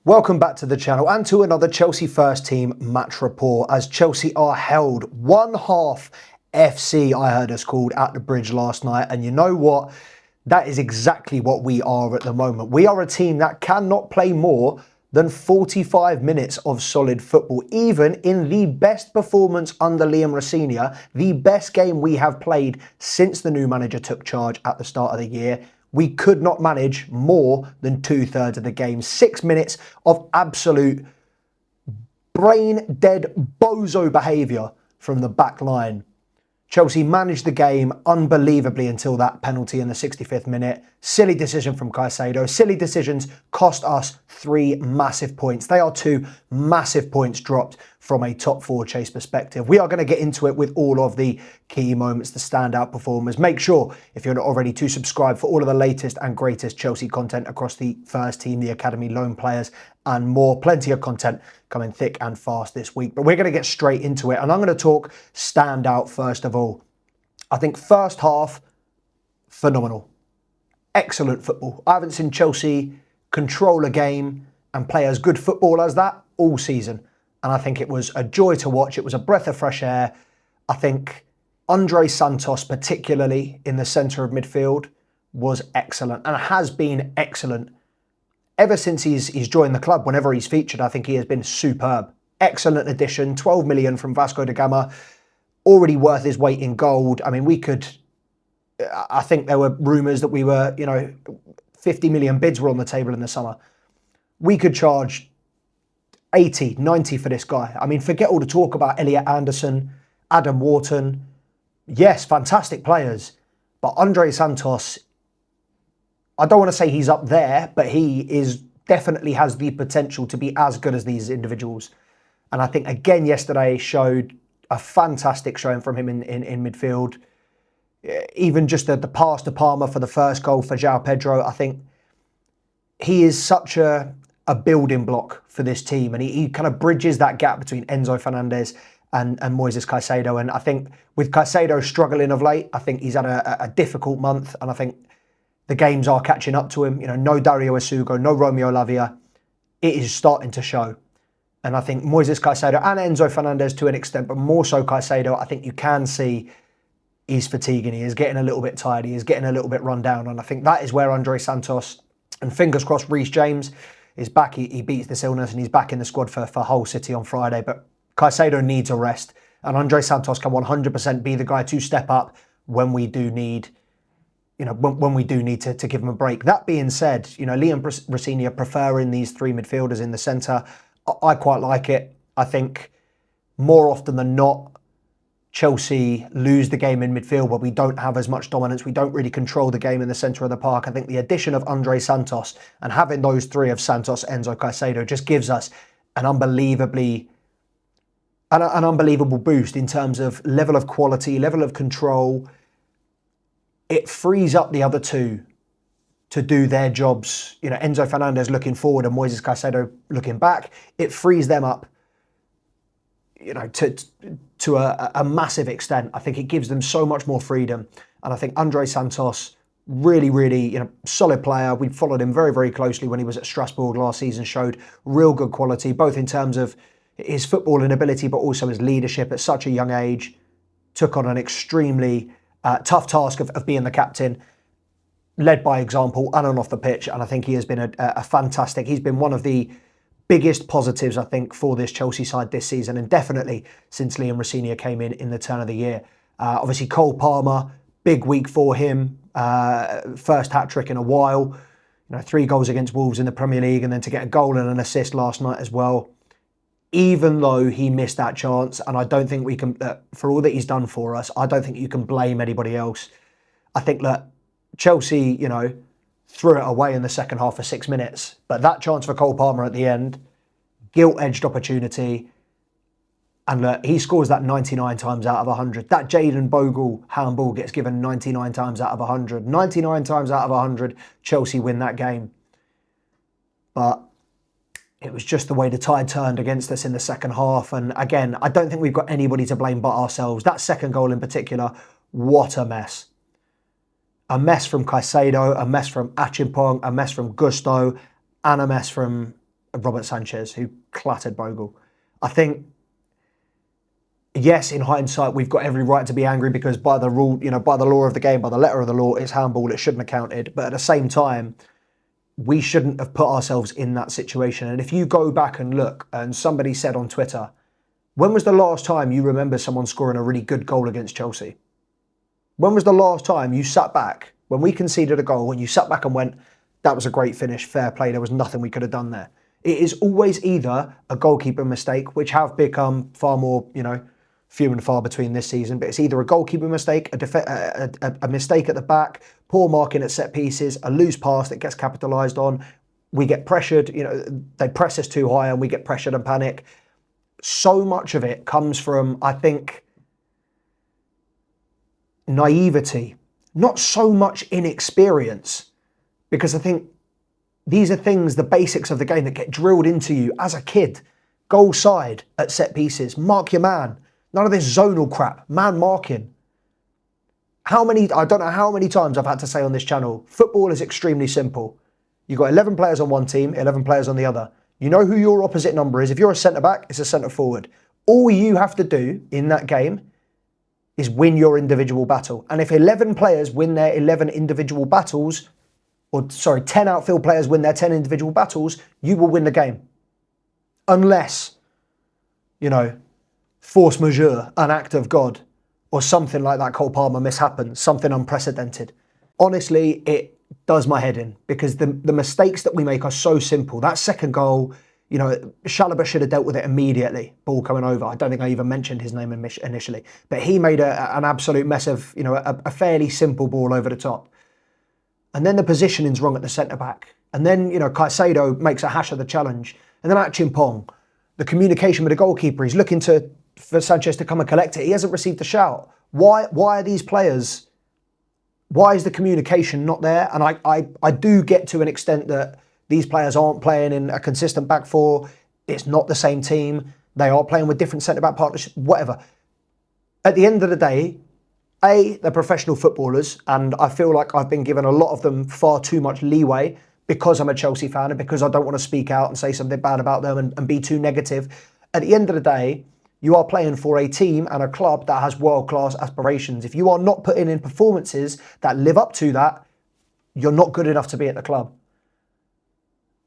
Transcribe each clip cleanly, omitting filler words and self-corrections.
Welcome back to the channel and to another Chelsea first team match report as Chelsea are held 1/2 FC, I heard us called, at the Bridge last night. And you know what? That is exactly what we are at the moment. We are a team that cannot play more than 45 minutes of solid football. Even in the best performance under Liam Rosenior, the best game we have played since the new manager took charge at the start of the year, we could not manage more than 2/3 of the game. 6 minutes of absolute brain dead bozo behaviour from the back line. Chelsea managed the game unbelievably until that penalty in the 65th minute. Silly decision from Caicedo. Silly decisions cost us 3 massive points. They are 2 massive points dropped from a top 4 chase perspective. We are going to get into it with all of the key moments, the standout performers. Make sure, if you're not already, to subscribe for all of the latest and greatest Chelsea content across the first team, the academy, loan players, and more. Plenty of content coming thick and fast this week. But we're going to get straight into it. And I'm going to talk standout first of all. I think first half, phenomenal. Excellent football. I haven't seen Chelsea control a game and play as good football as that all season. And I think it was a joy to watch. It was a breath of fresh air. I think Andre Santos, particularly in the centre of midfield, was excellent and has been excellent ever since he's joined the club. Whenever he's featured, I think he has been superb. Excellent addition. 12 million from Vasco da Gama. Already worth his weight in gold. I mean, I think there were rumours that we were, 50 million bids were on the table in the summer. We could charge 80, 90 for this guy. I mean, forget all the talk about Elliot Anderson, Adam Wharton. Yes, fantastic players. But Andre Santos, I don't want to say he's up there, but he definitely has the potential to be as good as these individuals. And I think, again, yesterday showed a fantastic showing from him in midfield. Even just the pass to Palmer for the first goal for João Pedro, I think he is such a building block for this team. And he kind of bridges that gap between Enzo Fernandez and Moises Caicedo. And I think with Caicedo struggling of late, I think he's had a difficult month. And I think the games are catching up to him. No Dario Isugo, no Romeo Lavia. It is starting to show. And I think Moises Caicedo and Enzo Fernandez to an extent, but more so Caicedo, I think you can see he's fatiguing. He is getting a little bit tired. He is getting a little bit run down. And I think that is where Andre Santos, and fingers crossed Reece James is back. He beats this illness and he's back in the squad for Hull City on Friday. But Caicedo needs a rest. And Andre Santos can 100% be the guy to step up when we do need when we do need to give him a break. That being said, Liam Rosenior preferring these 3 midfielders in the centre, I quite like it. I think more often than not, Chelsea lose the game in midfield where we don't have as much dominance. We don't really control the game in the centre of the park. I think the addition of Andre Santos and having those 3 of Santos, Enzo, Caicedo just gives us an unbelievable boost in terms of level of quality, level of control. It frees up the other 2 to do their jobs. Enzo Fernandez looking forward and Moises Caicedo looking back. It frees them up, to a massive extent. I think it gives them so much more freedom. And I think Andre Santos, really, really, solid player. We followed him very, very closely when he was at Strasbourg last season, showed real good quality, both in terms of his footballing ability, but also his leadership at such a young age. Took on an extremely tough task of being the captain, led by example on and off the pitch. And I think he has been a fantastic, he's been one of the biggest positives, I think, for this Chelsea side this season, and definitely since Liam Rosenior came in the turn of the year. Obviously, Cole Palmer, big week for him. First hat-trick in a while. 3 goals against Wolves in the Premier League, and then to get a goal and an assist last night as well. Even though he missed that chance, and I don't think we can, for all that he's done for us, I don't think you can blame anybody else. I think that Chelsea, threw it away in the second half for 6 minutes. But that chance for Cole Palmer at the end, gilt-edged opportunity. And look, he scores that 99 times out of 100. That Jayden Bogle handball gets given 99 times out of 100. 99 times out of 100, Chelsea win that game. But it was just the way the tide turned against us in the second half. And again, I don't think we've got anybody to blame but ourselves. That second goal in particular, what a mess. A mess from Caicedo, a mess from Achimpong, a mess from Gusto, and a mess from Robert Sanchez, who clattered Bogle. I think, yes, in hindsight, we've got every right to be angry because by the rule, by the law of the game, by the letter of the law, it's handball, it shouldn't have counted. But at the same time, we shouldn't have put ourselves in that situation. And if you go back and look, and somebody said on Twitter, when was the last time you remember someone scoring a really good goal against Chelsea? When was the last time you sat back, when we conceded a goal, and you sat back and went, that was a great finish, fair play, there was nothing we could have done there? It is always either a goalkeeper mistake, which have become far more, few and far between this season, but it's either a goalkeeper mistake, a mistake at the back, poor marking at set pieces, a loose pass that gets capitalised on, we get pressured, they press us too high and we get pressured and panic. So much of it comes from, I think, naivety, not so much inexperience, because I think these are things, the basics of the game that get drilled into you as a kid. Goal side at set pieces, mark your man. None of this zonal crap, man marking. I don't know how many times I've had to say on this channel, football is extremely simple. You've got 11 players on one team, 11 players on the other. You know who your opposite number is. If you're a centre-back, it's a centre-forward. All you have to do in that game is win your individual battle. And if 11 players win their 11 individual battles, 10 outfield players win their 10 individual battles, you will win the game. Unless, force majeure, an act of God, or something like that Cole Palmer mishappens, something unprecedented. Honestly, it does my head in because the mistakes that we make are so simple. That second goal, Chalobah should have dealt with it immediately, ball coming over. I don't think I even mentioned his name initially, but he made an absolute mess of, a fairly simple ball over the top. And then the positioning's wrong at the centre-back. And then, Caicedo makes a hash of the challenge. And then Achimpong, the communication with the goalkeeper, he's looking for Sanchez to come and collect it. He hasn't received a shout. Why are these players, why is the communication not there? And I do get to an extent that these players aren't playing in a consistent back four. It's not the same team. They are playing with different centre-back partnerships, whatever. At the end of the day, they're professional footballers, and I feel like I've been given a lot of them far too much leeway because I'm a Chelsea fan and because I don't want to speak out and say something bad about them and be too negative. At the end of the day, you are playing for a team and a club that has world-class aspirations. If you are not putting in performances that live up to that, you're not good enough to be at the club.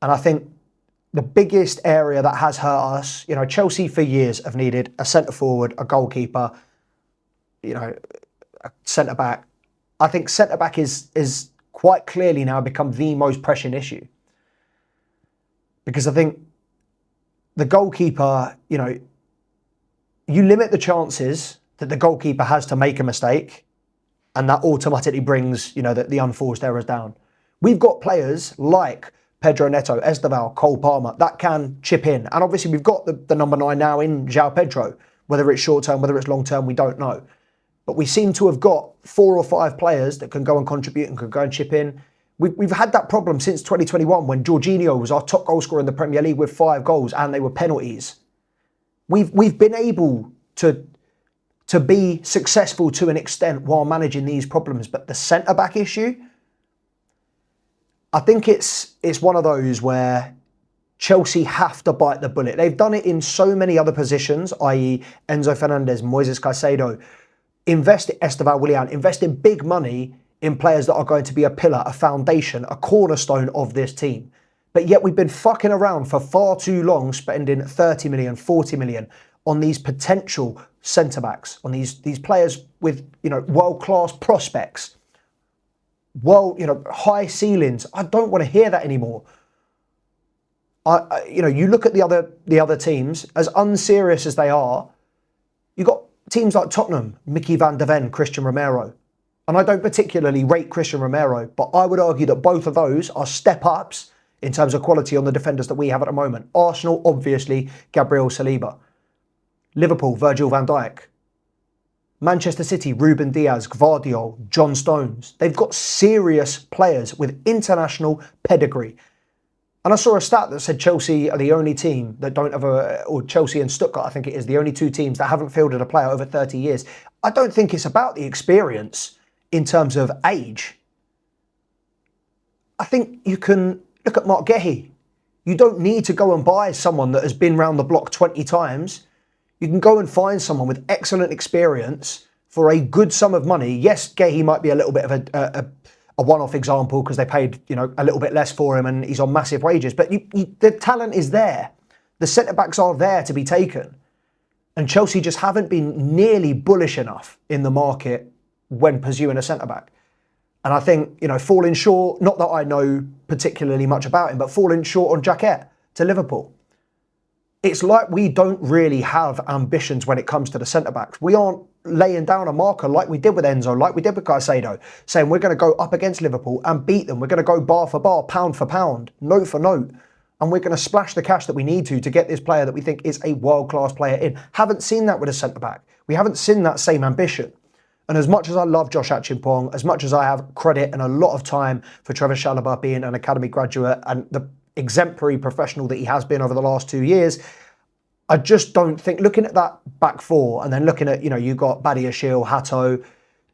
And I think the biggest area that has hurt us, Chelsea for years have needed a centre-forward, a goalkeeper, a centre-back. I think centre-back is quite clearly now become the most pressing issue. Because I think the goalkeeper, you limit the chances that the goalkeeper has to make a mistake, and that automatically brings, the unforced errors down. We've got players like Pedro Neto, Esteval, Cole Palmer that can chip in. And obviously we've got the number 9 now in João Pedro. Whether it's short term, whether it's long term, we don't know. But we seem to have got 4 or 5 players that can go and contribute and can go and chip in. We've had that problem since 2021 when Jorginho was our top goal scorer in the Premier League with 5 goals and they were penalties. We've been able to be successful to an extent while managing these problems. But the centre-back issue, I think it's one of those where Chelsea have to bite the bullet. They've done it in so many other positions, i.e. Enzo Fernandez, Moises Caicedo. Invest in Esteval Willian, invest in big money in players that are going to be a pillar, a foundation, a cornerstone of this team. But yet we've been fucking around for far too long, spending 30 million, 40 million on these potential centre-backs, on these players with, world-class prospects, high ceilings. I don't want to hear that anymore. You look at the other teams, as unserious as they are, you've got teams like Tottenham, Mickey van der Ven, Christian Romero. And I don't particularly rate Christian Romero, but I would argue that both of those are step-ups in terms of quality on the defenders that we have at the moment. Arsenal, obviously, Gabriel Saliba. Liverpool, Virgil van Dijk. Manchester City, Ruben Diaz, Gvardiol, John Stones. They've got serious players with international pedigree. And I saw a stat that said Chelsea are the only team that don't have or Chelsea and Stuttgart, I think it is, the only 2 teams that haven't fielded a player over 30 years. I don't think it's about the experience in terms of age. I think you can look at Mark Gehi. You don't need to go and buy someone that has been round the block 20 times. You can go and find someone with excellent experience for a good sum of money. Yes, Gahey might be a little bit of a one-off example because they paid, a little bit less for him and he's on massive wages. But the talent is there. The centre-backs are there to be taken. And Chelsea just haven't been nearly bullish enough in the market when pursuing a centre-back. And I think, falling short, not that I know particularly much about him, but falling short on Jaquet to Liverpool. It's like we don't really have ambitions when it comes to the centre-backs. We aren't laying down a marker like we did with Enzo, like we did with Caicedo, saying we're going to go up against Liverpool and beat them. We're going to go bar for bar, pound for pound, note for note. And we're going to splash the cash that we need to get this player that we think is a world-class player in. Haven't seen that with a centre-back. We haven't seen that same ambition. And as much as I love Josh Achimpong, as much as I have credit and a lot of time for Trevor Chalobah being an academy graduate and the exemplary professional that he has been over the last 2 years, I just don't think, looking at that back four and then looking at, you've got Badiashile, Hato,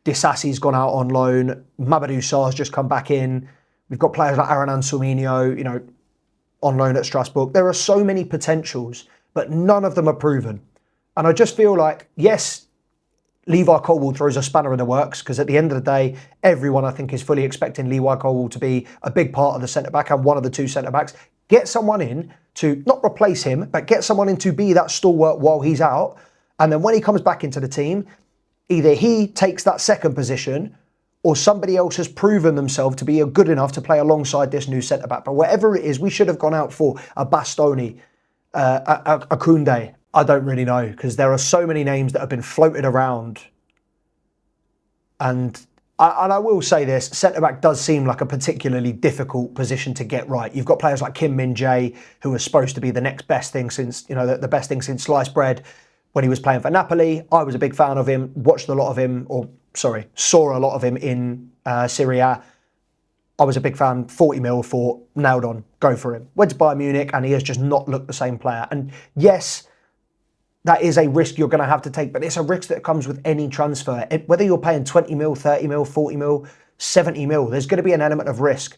Disasi's gone out on loan, Mamadou Sarr's just come back in. We've got players like Aaron Anselminho, on loan at Strasbourg. There are so many potentials, but none of them are proven. And I just feel like, yes, Levi Colwill throws a spanner in the works because at the end of the day, everyone I think is fully expecting Levi Colwill to be a big part of the centre-back and one of the two centre-backs. Get someone in to not replace him, but get someone in to be that stalwart while he's out. And then when he comes back into the team, either he takes that second position or somebody else has proven themselves to be good enough to play alongside this new centre-back. But whatever it is, we should have gone out for a Bastoni, a Koundé. I don't really know, because there are so many names that have been floated around. And I will say this, centre-back does seem like a particularly difficult position to get right. You've got players like Kim Min-jae, who was supposed to be the next best thing since, the best thing since sliced bread when he was playing for Napoli. I was a big fan of him, saw a lot of him in Serie A. I was a big fan, 40 mil for, nailed on, go for him. Went to Bayern Munich and he has just not looked the same player. And yes, that is a risk you're going to have to take, but it's a risk that comes with any transfer. Whether you're paying 20 mil, 30 mil, 40 mil, 70 mil, there's going to be an element of risk.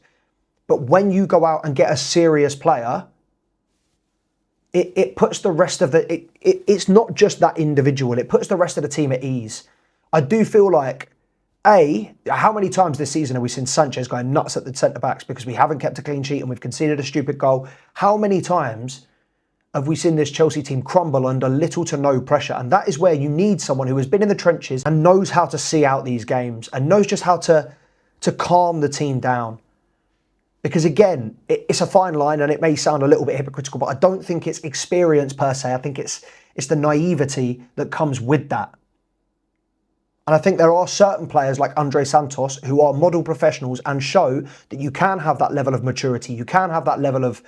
But when you go out and get a serious player, it puts the rest of it's not just that individual, it puts the rest of the team at ease. I do feel like, how many times this season have we seen Sanchez going nuts at the centre-backs because we haven't kept a clean sheet and we've conceded a stupid goal? How many times have we seen this Chelsea team crumble under little to no pressure? And that is where you need someone who has been in the trenches and knows how to see out these games and knows just how to calm the team down. Because again, it's a fine line and it may sound a little bit hypocritical, but I don't think it's experience per se. I think it's the naivety that comes with that. And I think there are certain players like Andre Santos who are model professionals and show that you can have that level of maturity, you can have that level of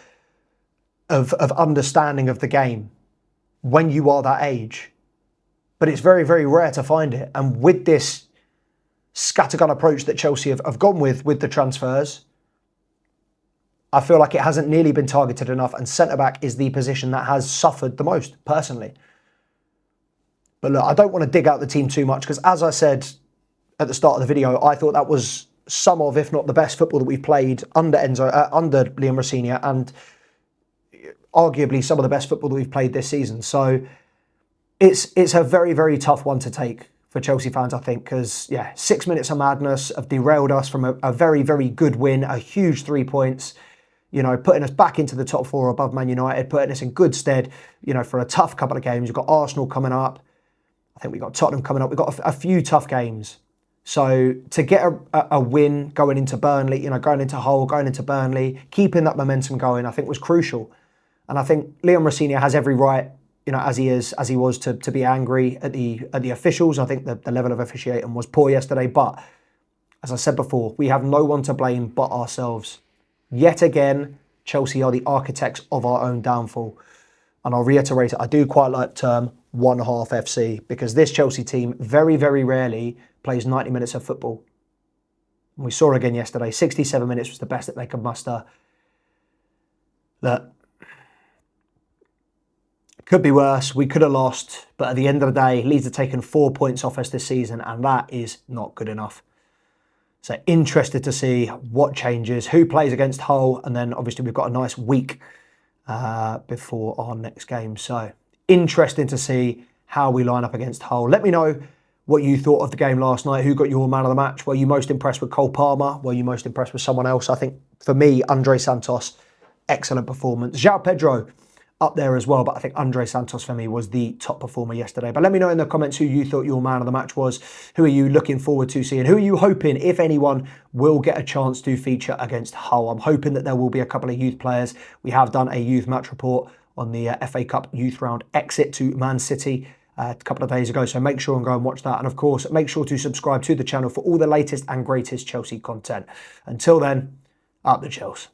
understanding of the game when you are that age. But it's very, very rare to find it. And with this scattergun approach that Chelsea have gone with the transfers, I feel like it hasn't nearly been targeted enough, and centre-back is the position that has suffered the most, personally. But look, I don't want to dig out the team too much, because as I said at the start of the video, I thought that was some of, if not the best football that we've played under under Liam Rossini, and arguably some of the best football that we've played this season. So it's a very, very tough one to take for Chelsea fans, I think, because 6 minutes of madness have derailed us from a very, very good win, a huge 3 points, putting us back into the top four above Man United, putting us in good stead, for a tough couple of games. We've got Arsenal coming up. I think we've got Tottenham coming up. We've got a few tough games. So to get a win going into Burnley, going into Hull, going into Burnley, keeping that momentum going, I think was crucial. And I think Liam Rossini has every right, as he was to be angry at the officials. I think the level of officiating was poor yesterday. But as I said before, we have no one to blame but ourselves. Yet again, Chelsea are the architects of our own downfall. And I'll reiterate it, I do quite like the term one-half FC, because this Chelsea team very, very rarely plays 90 minutes of football. And we saw again yesterday, 67 minutes was the best that they could muster. That could be worse, we could have lost, but at the end of the day, Leeds have taken 4 points off us this season, and that is not good enough. So interested to see what changes, who plays against Hull, and then obviously we've got a nice week before our next game. So interesting to see how we line up against Hull. Let me know what you thought of the game last night. Who got your man of the match? Were you most impressed with Cole Palmer? Were you most impressed with someone else? I think for me, Andre Santos, excellent performance. João Pedro up there as well, but I think Andre Santos for me was the top performer yesterday. But let me know in the comments who you thought your man of the match was. Who are you looking forward to seeing? Who are you hoping, if anyone, will get a chance to feature against Hull? I'm hoping that there will be a couple of youth players. We have done a youth match report on the FA Cup youth round exit to Man City a couple of days ago, so make sure and go and watch that. And of course, make sure to subscribe to the channel for all the latest and greatest Chelsea content. Until then, up the Chelsea.